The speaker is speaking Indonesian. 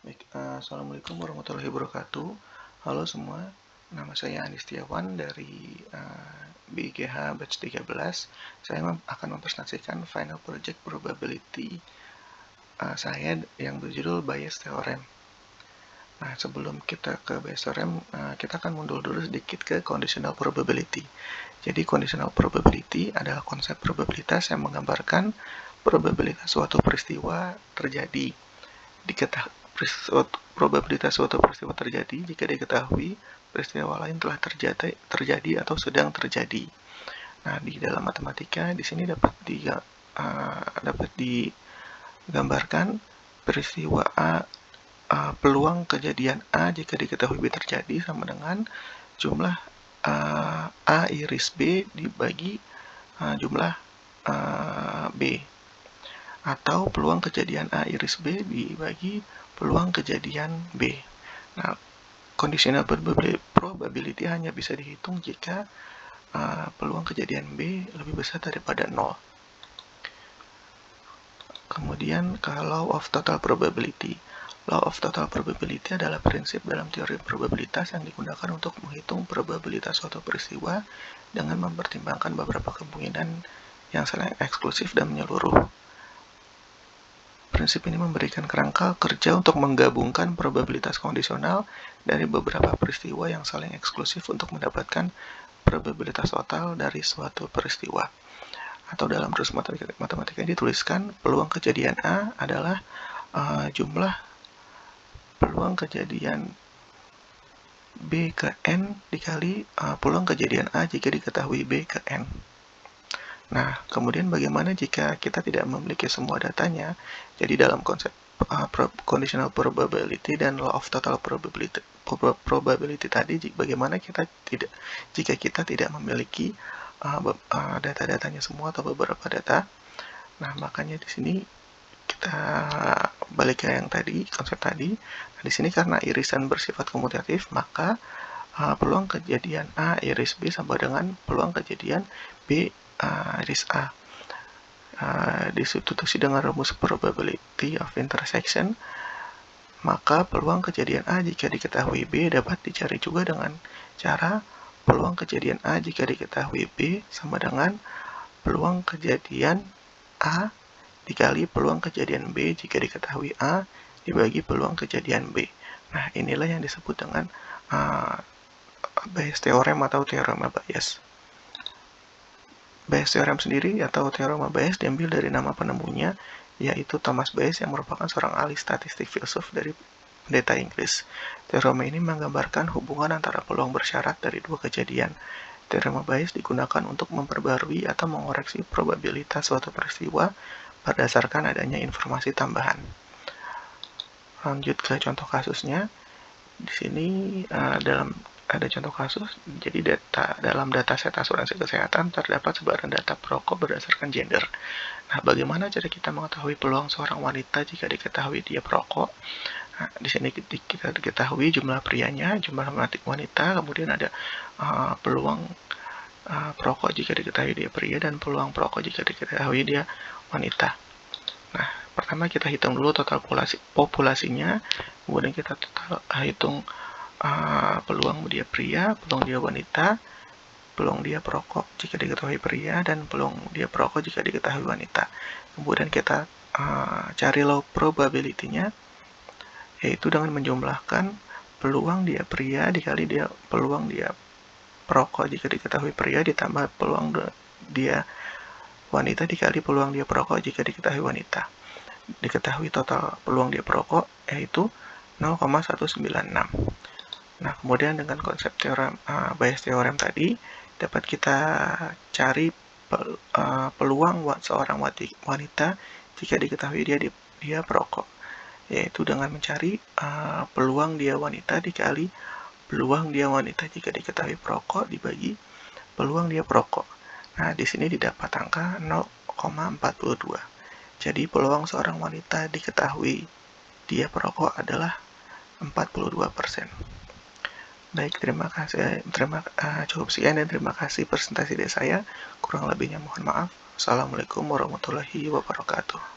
Baik, Assalamualaikum warahmatullahi wabarakatuh. Halo semua, nama saya Andi Setiawan dari BIGH Batch 13. Saya akan mempresentasikan final project probability saya yang berjudul Bayes Theorem. Nah, sebelum kita ke Bayes Theorem, kita akan mundur dulu sedikit ke conditional probability. Jadi, conditional probability adalah konsep probabilitas yang menggambarkan probabilitas suatu peristiwa terjadi. Probabilitas suatu peristiwa terjadi jika diketahui peristiwa lain telah terjadi atau sedang terjadi. Nah, di dalam matematika di sini dapat digambarkan peristiwa peluang kejadian A jika diketahui B terjadi sama dengan jumlah A iris B dibagi jumlah B, atau peluang kejadian A iris B dibagi peluang kejadian B. Nah, conditional probability hanya bisa dihitung jika peluang kejadian B lebih besar daripada 0. Kemudian ke law of total probability. Law of total probability adalah prinsip dalam teori probabilitas yang digunakan untuk menghitung probabilitas suatu peristiwa dengan mempertimbangkan beberapa kemungkinan yang saling eksklusif dan menyeluruh. Prinsip ini memberikan kerangka kerja untuk menggabungkan probabilitas kondisional dari beberapa peristiwa yang saling eksklusif untuk mendapatkan probabilitas total dari suatu peristiwa. Atau dalam rumus matematika ini dituliskan peluang kejadian A adalah jumlah peluang kejadian B ke N dikali peluang kejadian A jika diketahui B ke N. Nah, kemudian bagaimana jika kita tidak memiliki semua datanya? Jadi dalam konsep conditional probability dan law of total probability tadi, bagaimana jika kita tidak memiliki data-datanya semua atau beberapa data? Nah, makanya di sini kita balik ke yang tadi, konsep tadi. Nah, di sini karena irisan bersifat komutatif, maka peluang kejadian A iris B sama dengan peluang kejadian B iris A. Disubstitusi dengan rumus probability of intersection, maka peluang kejadian A jika diketahui B dapat dicari juga dengan cara peluang kejadian A jika diketahui B sama dengan peluang kejadian A dikali peluang kejadian B jika diketahui A dibagi peluang kejadian B. Nah, inilah yang disebut dengan Bayes Theorem atau teorema Bayes. Bayes Theorem sendiri atau teorema Bayes diambil dari nama penemunya, yaitu Thomas Bayes yang merupakan seorang ahli statistik filsuf dari pendeta Inggris. Teorema ini menggambarkan hubungan antara peluang bersyarat dari dua kejadian. Teorema Bayes digunakan untuk memperbarui atau mengoreksi probabilitas suatu peristiwa berdasarkan adanya informasi tambahan. Lanjut ke contoh kasusnya. Di sini ada contoh kasus. Jadi dalam dataset asuransi kesehatan terdapat sebaran data perokok berdasarkan gender. Nah, bagaimana cara kita mengetahui peluang seorang wanita jika diketahui dia perokok? Nah, di sini kita diketahui jumlah prianya, jumlah wanita, kemudian ada peluang perokok jika diketahui dia pria dan peluang perokok jika diketahui dia wanita. Nah, pertama kita hitung dulu total populasinya, kemudian kita total hitung peluang dia pria, peluang dia wanita, peluang dia perokok jika diketahui pria, dan peluang dia perokok jika diketahui wanita. Kemudian kita cari law probability-nya, yaitu dengan menjumlahkan peluang dia pria dikali peluang dia perokok jika diketahui pria ditambah peluang dia wanita dikali peluang dia perokok jika diketahui wanita. Diketahui total peluang dia perokok yaitu 0,196. Nah, kemudian dengan konsep teorem Bayes Theorem tadi dapat kita cari peluang seorang wanita jika diketahui dia perokok, yaitu dengan mencari peluang dia wanita dikali peluang dia wanita jika diketahui perokok dibagi peluang dia perokok. Nah, di sini didapat angka 0,42. Jadi peluang seorang wanita diketahui dia perokok adalah 42%. Baik, terima kasih. Cukup sekian dan terima kasih presentasi dari saya. Kurang lebihnya mohon maaf. Assalamualaikum warahmatullahi wabarakatuh.